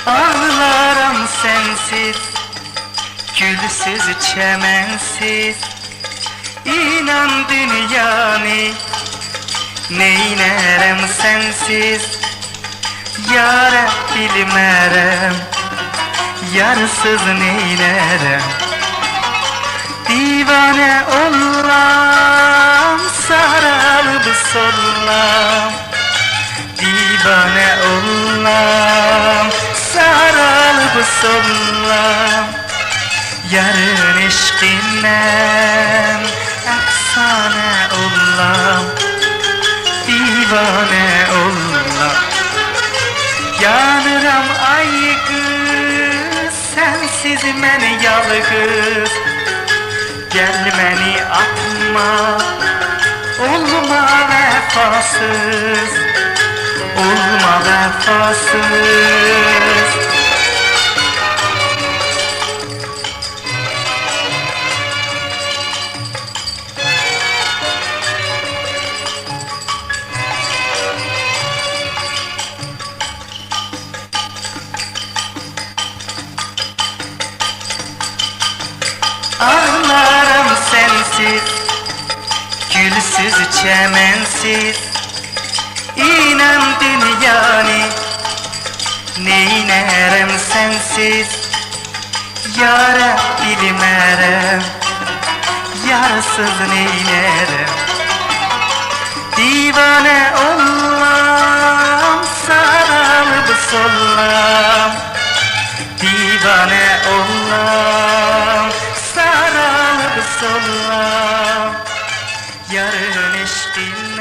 Ağlarım sensiz, gülsüz çemensiz. İnan dünyanı neylerem sensiz. Yâre bilmerem, yarsız neylerem. Divane olam, sarılıp sollam. Divane olam, sarılıp sollam. Yarın eşkinden efsane olam. Divane olam. Yanıram ay kız, sensiz men yalgız. Gel beni atma, olma vefasız. Olma vefasız. Ağlarım sensiz, gülsüz çemensiz. İnan dünyanı neylerem sensiz. Yâre bilmerem, yarsız neylerem. Divane olam, sarılıp sollam. Divane olam, sarılıp sollam. Yarın eşkinle